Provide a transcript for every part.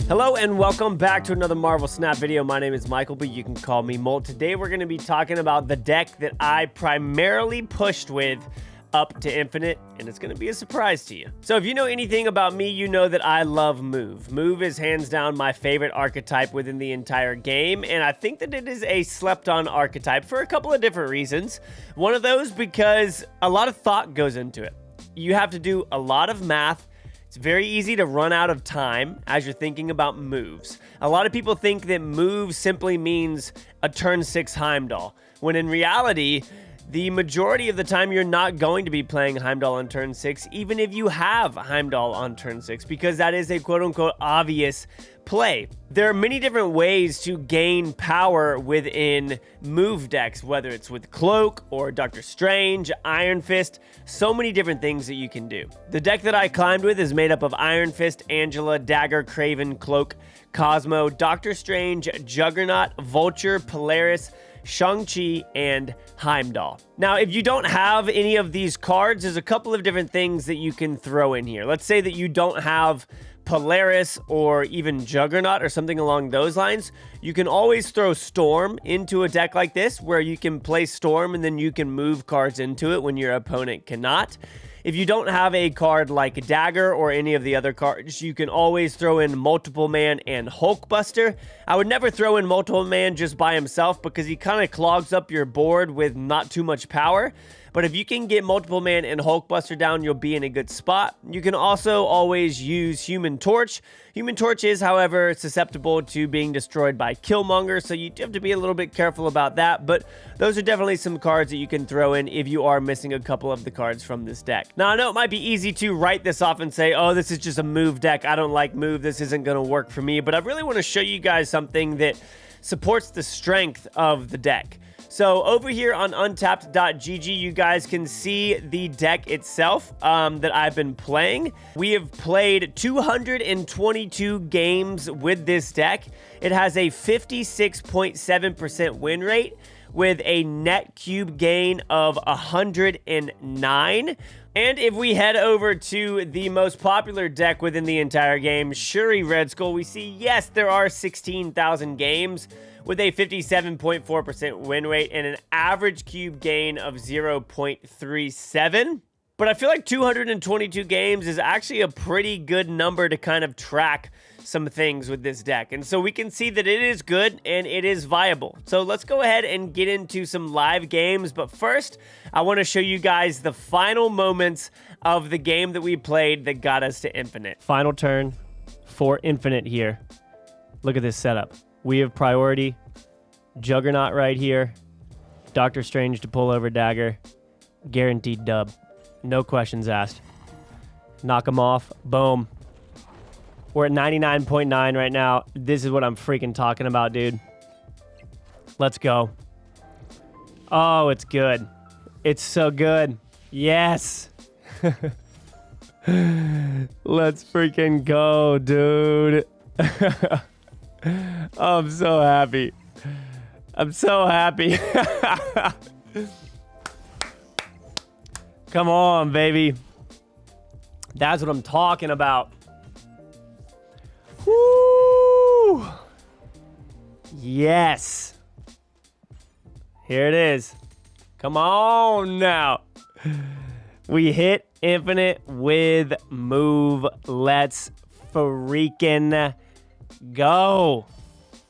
Hello and welcome back to another Marvel Snap video. My name is Michael, but you can call me MOLT. Today we're going to be talking about the deck that I primarily pushed with up to infinite, and it's going to be a surprise to you. So if you know anything about me, you know that I love Move. Move is hands down my favorite archetype within the entire game, and I think that it is a slept-on archetype for a couple of different reasons. One of those because a lot of thought goes into it. You have to do a lot of math. It's very easy to run out of time as you're thinking about moves. A lot of people think that move simply means a turn 6 Heimdall, when in reality, the majority of the time you're not going to be playing Heimdall on turn 6, even if you have Heimdall on turn 6, because that is a quote-unquote obvious play. There are many different ways to gain power within move decks, whether it's with Cloak or Doctor Strange, Iron Fist, so many different things that you can do. The deck that I climbed with is made up of Iron Fist, Angela, Dagger, Kraven, Cloak, Cosmo, Doctor Strange, Juggernaut, Vulture, Polaris, Shang-Chi, and Heimdall. Now, if you don't have any of these cards, there's a couple of different things that you can throw in here. Let's say that you don't have Polaris or even Juggernaut or something along those lines. You can always throw Storm into a deck like this, where you can play Storm and then you can move cards into it when your opponent cannot. If you don't have a card like Dagger or any of the other cards, you can always throw in Multiple Man and Hulkbuster. I would never throw in Multiple Man just by himself because he kind of clogs up your board with not too much power. But if you can get Multiple Man and Hulkbuster down, you'll be in a good spot. You can also always use Human Torch. Human Torch is, however, susceptible to being destroyed by Killmonger, so you do have to be a little bit careful about that. But those are definitely some cards that you can throw in if you are missing a couple of the cards from this deck. Now, I know it might be easy to write this off and say, oh, this is just a move deck. I don't like move. This isn't going to work for me. But I really want to show you guys something that supports the strength of the deck. So over here on untapped.gg, you guys can see the deck itself that I've been playing. We have played 222 games with this deck. It has a 56.7% win rate with a net cube gain of 109. And if we head over to the most popular deck within the entire game, Shuri Red Skull, we see, yes, there are 16,000 games with a 57.4% win rate and an average cube gain of 0.37. But I feel like 222 games is actually a pretty good number to kind of track some things with this deck. And so we can see that it is good and it is viable. So let's go ahead and get into some live games. But first, I want to show you guys the final moments of the game that we played that got us to infinite. Final turn for infinite here. Look at this setup. We have priority, Juggernaut right here, Doctor Strange to pull over Dagger, guaranteed dub. No questions asked. Knock him off. Boom. We're at 99.9 right now. This is what I'm freaking talking about, dude. Let's go. Oh, it's good. It's so good. Yes. Let's freaking go, dude. I'm so happy. I'm so happy. Come on, baby. That's what I'm talking about. Woo! Yes. Here it is. Come on now. We hit infinite with move. Let's freaking go.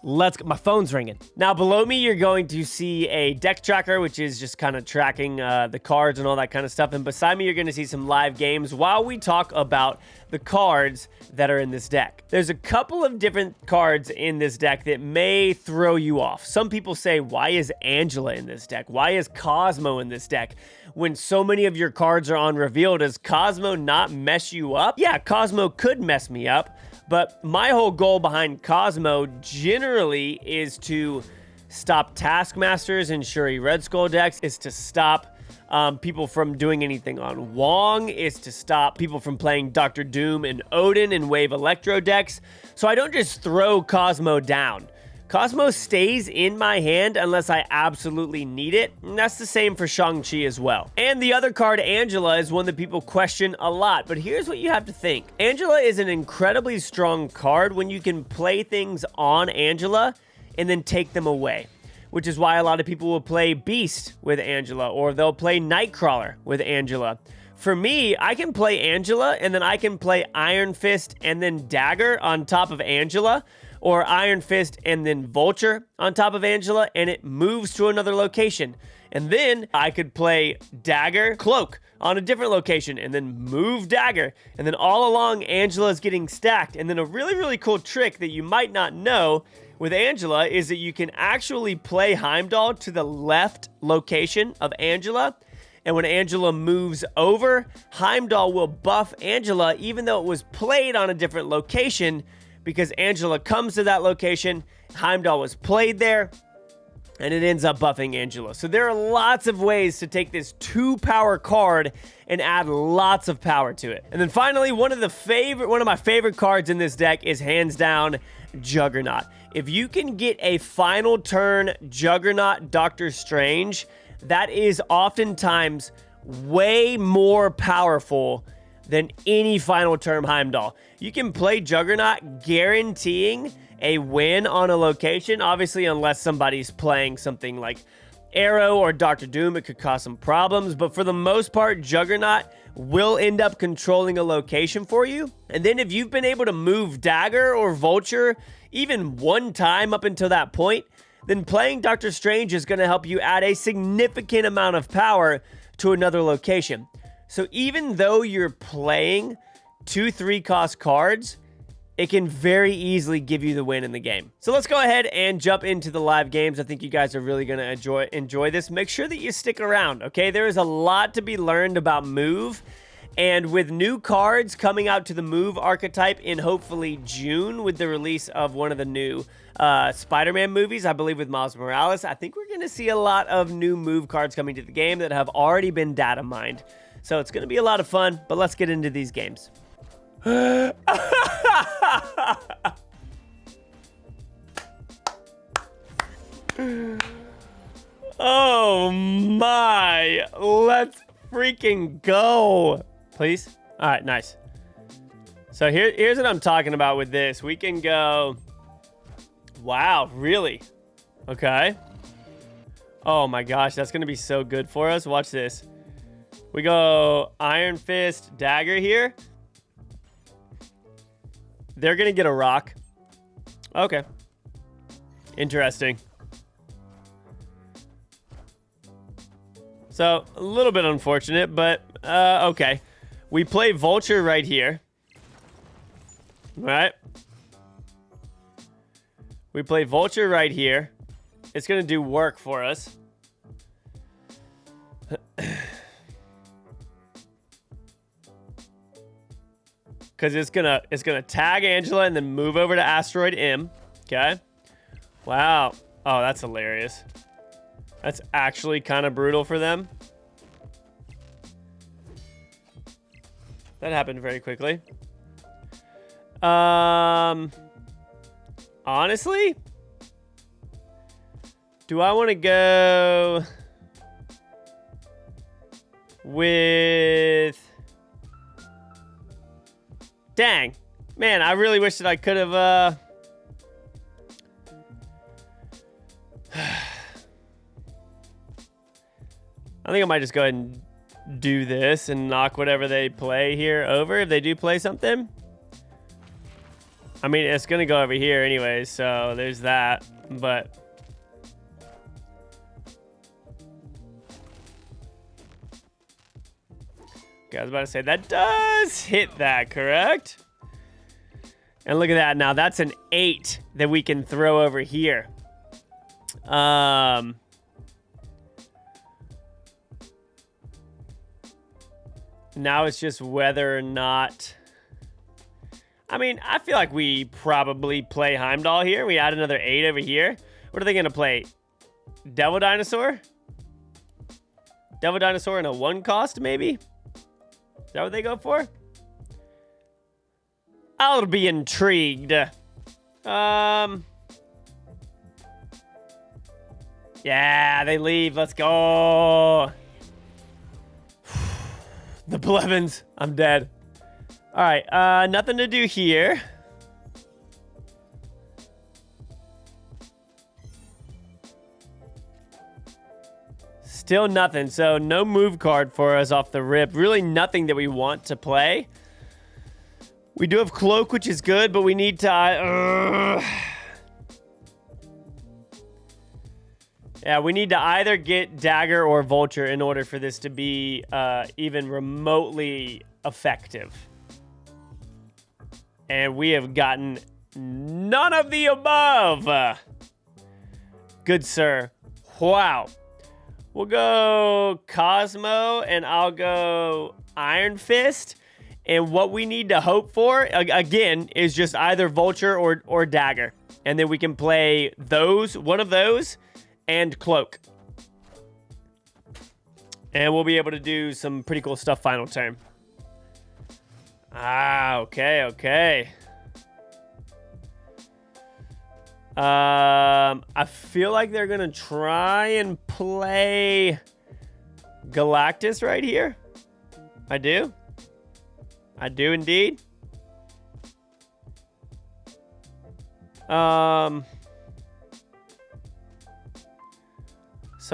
Let's go. My phone's ringing. Now, below me, you're going to see a deck tracker, which is just kind of tracking the cards and all that kind of stuff. And beside me, you're going to see some live games while we talk about the cards that are in this deck. There's a couple of different cards in this deck that may throw you off. Some people say, why is Angela in this deck? Why is Cosmo in this deck? When so many of your cards are on reveal, does Cosmo not mess you up? Yeah, Cosmo could mess me up. But my whole goal behind Cosmo generally is to stop Taskmasters and Shuri Red Skull decks, is to stop people from doing anything on Wong, is to stop people from playing Doctor Doom and Odin and Wave Electro decks. So I don't just throw Cosmo down. Cosmos stays in my hand unless I absolutely need it, and that's the same for Shang-Chi as well. And the other card, Angela, is one that people question a lot, but here's what you have to think. Angela is an incredibly strong card when you can play things on Angela and then take them away, which is why a lot of people will play Beast with Angela, or they'll play Nightcrawler with Angela. For me, I can play Angela, and then I can play Iron Fist and then Dagger on top of Angela, or Iron Fist and then Vulture on top of Angela, and it moves to another location. And then I could play Dagger, Cloak on a different location, and then move Dagger. And then all along, Angela's getting stacked. And then a really, really cool trick that you might not know with Angela is that you can actually play Heimdall to the left location of Angela. And when Angela moves over, Heimdall will buff Angela even though it was played on a different location, because Angela comes to that location, Heimdall was played there, and it ends up buffing Angela. So there are lots of ways to take this 2-power card and add lots of power to it. And then finally, one of my favorite cards in this deck is hands down Juggernaut. If you can get a final turn Juggernaut Doctor Strange, that is oftentimes way more powerful than any final turn Heimdall. You can play Juggernaut guaranteeing a win on a location, obviously unless somebody's playing something like Arrow or Doctor Doom, it could cause some problems, but for the most part, Juggernaut will end up controlling a location for you. And then if you've been able to move Dagger or Vulture even one time up until that point, then playing Doctor Strange is going to help you add a significant amount of power to another location. So even though you're playing 2 3-cost cards, it can very easily give you the win in the game. So let's go ahead and jump into the live games. I think you guys are really going to enjoy this. Make sure that you stick around, okay? There is a lot to be learned about Move. And with new cards coming out to the Move archetype in hopefully June with the release of one of the new Spider-Man movies, I believe with Miles Morales, I think we're going to see a lot of new Move cards coming to the game that have already been data mined. So it's going to be a lot of fun, but let's get into these games. Oh my, let's freaking go. Please? All right, nice. So here's what I'm talking about with this. We can go, wow, really? Okay. Oh my gosh, that's going to be so good for us. Watch this. We go Iron Fist, Dagger here. They're going to get a rock. Okay. Interesting. So, a little bit unfortunate, but okay. We play Vulture right here. Right? We play Vulture right here. It's going to do work for us. Because it's gonna tag Angela and then move over to Asteroid M. Okay. Wow. Oh, that's hilarious. That's actually kind of brutal for them. That happened very quickly. Honestly, do I want to go with... Dang. Man, I really wish that I could have, I think I might just go ahead and do this and knock whatever they play here over if they do play something. I mean, it's going to go over here anyway, so there's that, but... Okay, I was about to say, that does hit that, correct? And look at that. Now, that's an 8 that we can throw over here. Now it's just whether or not... I mean, I feel like we probably play Heimdall here. We add another 8 over here. What are they going to play? Devil Dinosaur? Devil Dinosaur in a 1-cost, maybe? Is that what they go for? I'll be intrigued. Yeah, they leave. Let's go. The Blevins. I'm dead. All right. Nothing to do here. Still nothing. So no move card for us off the rip. Really nothing that we want to play. We do have Cloak, which is good, but we need to... Yeah, we need to either get Dagger or Vulture in order for this to be even remotely effective. And we have gotten none of the above. Good sir. Wow. We'll go Cosmo, and I'll go Iron Fist. And what we need to hope for, again, is just either Vulture or Dagger. And then we can play those, one of those, and Cloak. And we'll be able to do some pretty cool stuff final turn. Ah, okay, okay. I feel like they're going to try and play Galactus right here. I do. I do indeed. So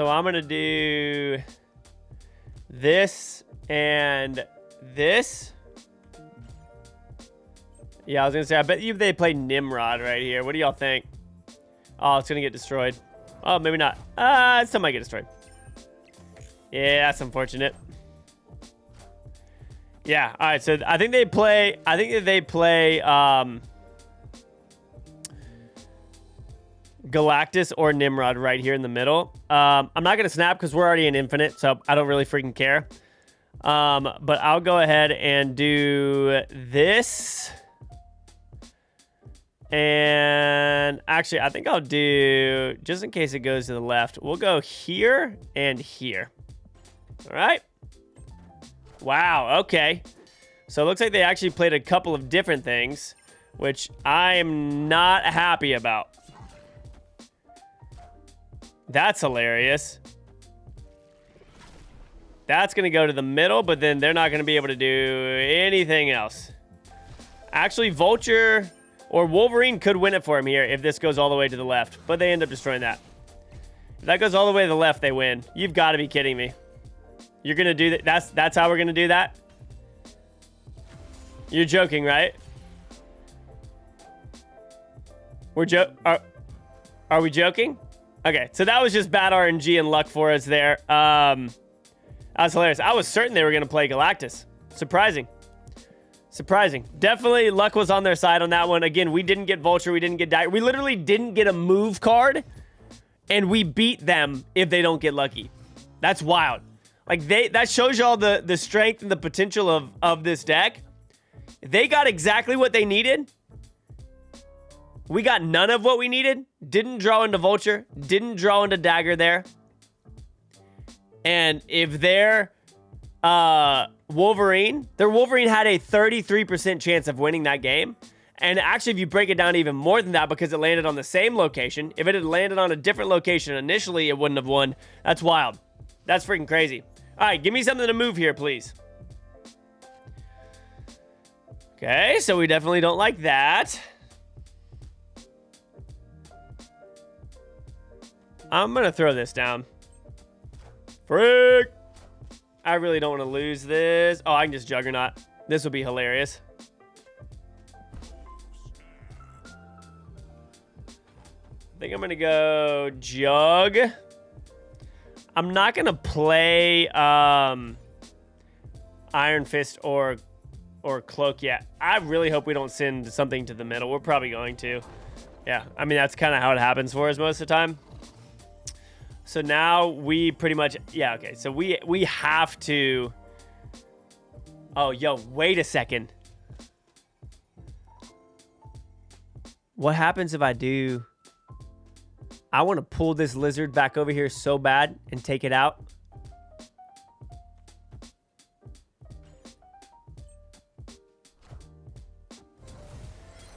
I'm going to do this and this. Yeah, I was going to say, I bet you they play Nimrod right here. What do y'all think? Oh, it's going to get destroyed. Oh, maybe not. It still might get destroyed. Yeah, that's unfortunate. Yeah, all right, so I think they play, Galactus or Nimrod right here in the middle. I'm not going to snap because we're already in Infinite, so I don't really freaking care. But I'll go ahead and do this. And actually, I think I'll do, just in case it goes to the left, we'll go here and here. All right. Wow, okay. So it looks like they actually played a couple of different things, which I am not happy about. That's hilarious. That's going to go to the middle, but then they're not going to be able to do anything else. Actually, Vulture or Wolverine could win it for him here if this goes all the way to the left, but they end up destroying that. If that goes all the way to the left, they win. You've got to be kidding me. You're going to do that? That's how we're going to do that? You're joking, right? Are we joking? Okay, so that was just bad RNG and luck for us there. That was hilarious. I was certain they were going to play Galactus. Surprising. Surprising. Definitely luck was on their side on that one. Again, we didn't get Vulture. We didn't get Dagger. We literally didn't get a move card, and we beat them if they don't get lucky. That's wild. Like, that shows y'all the strength and the potential of this deck. They got exactly what they needed. We got none of what we needed. Didn't draw into Vulture. Didn't draw into Dagger there. And if their Wolverine had a 33% chance of winning that game. And actually, if you break it down even more than that, because it landed on the same location, if it had landed on a different location initially, it wouldn't have won. That's wild. That's freaking crazy. All right, give me something to move here, please. Okay, so we definitely don't like that. I'm going to throw this down. Frick! I really don't want to lose this. Oh, I can just Juggernaut. This will be hilarious. I think I'm going to go Jug. I'm not going to play Iron Fist or Cloak yet. I really hope we don't send something to the middle. We're probably going to. Yeah, I mean, that's kind of how it happens for us most of the time. So now we pretty much, yeah, okay. So we have to, oh, yo, wait a second. What happens if I do, I want to pull this lizard back over here so bad and take it out.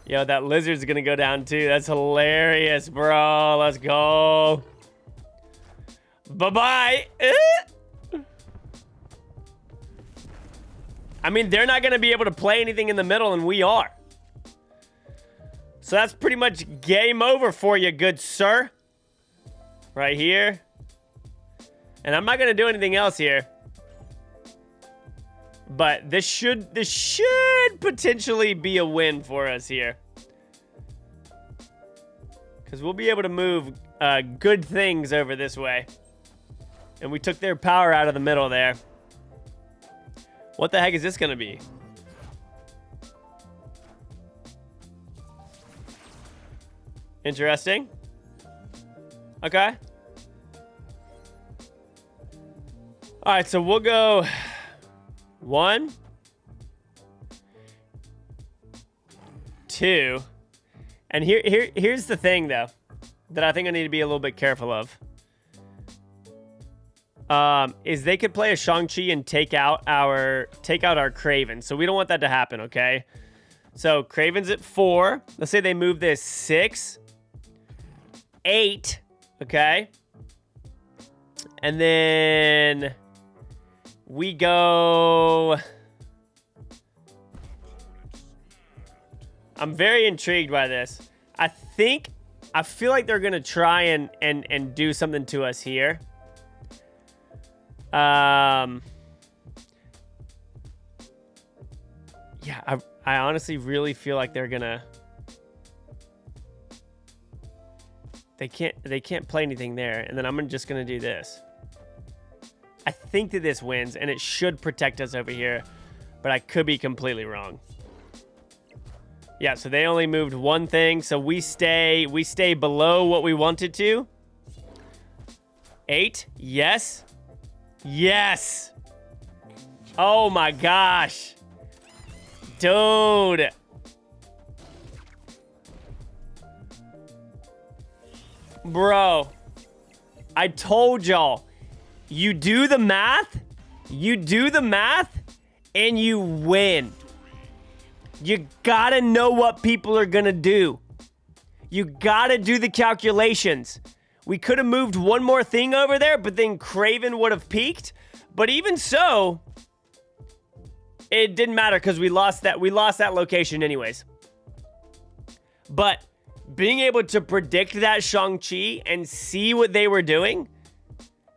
Yo, that lizard's going to go down too. That's hilarious, bro. Let's go. Bye-bye. I mean, they're not going to be able to play anything in the middle, and we are. So that's pretty much game over for you, good sir. Right here. And I'm not going to do anything else here. But this should potentially be a win for us here. Because we'll be able to move good things over this way. And we took their power out of the middle there. What the heck is this going to be? Interesting. Okay. All right, so we'll go 1, 2. And here's the thing, though, that I think I need to be a little bit careful of. Is they could play a Shang-Chi and take out our Kraven. So we don't want that to happen, okay? So Kraven's at 4. Let's say they move this 6, 8, okay? And then we go... I'm very intrigued by this. I feel like they're going to try and do something to us here. Yeah, I honestly really feel like they're gonna... They can't play anything there, and then I'm just gonna do this. I think that this wins, and it should protect us over here, but I could be completely wrong. Yeah, so they only moved one thing, so we stay below what we wanted to. 8, yes. Yes. Oh my gosh. Dude. Bro. I told y'all. You do the math. You do the math. And you win. You gotta know what people are gonna do. You gotta do the calculations. We could have moved one more thing over there, but then Kraven would have peaked. But even so, it didn't matter because we lost that location anyways. But being able to predict that Shang-Chi and see what they were doing,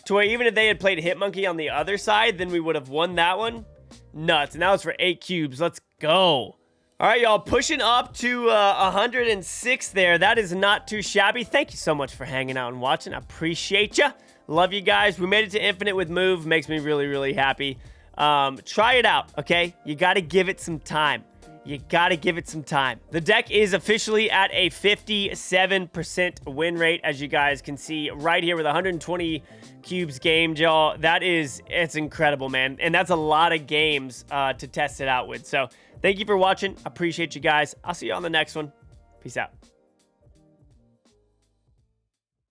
to where even if they had played Hitmonkey on the other side, then we would have won that one. Nuts. And that was for 8 cubes. Let's go. All right, y'all, pushing up to 106 there. That is not too shabby. Thank you so much for hanging out and watching. I appreciate you. Love you guys. We made it to Infinite with Move. Makes me really, really happy. Try it out, okay? You got to give it some time. You got to give it some time. The deck is officially at a 57% win rate, as you guys can see right here with 120 cubes gamed, y'all. It's incredible, man. And that's a lot of games to test it out with. So thank you for watching. Appreciate you guys. I'll see you on the next one. Peace out.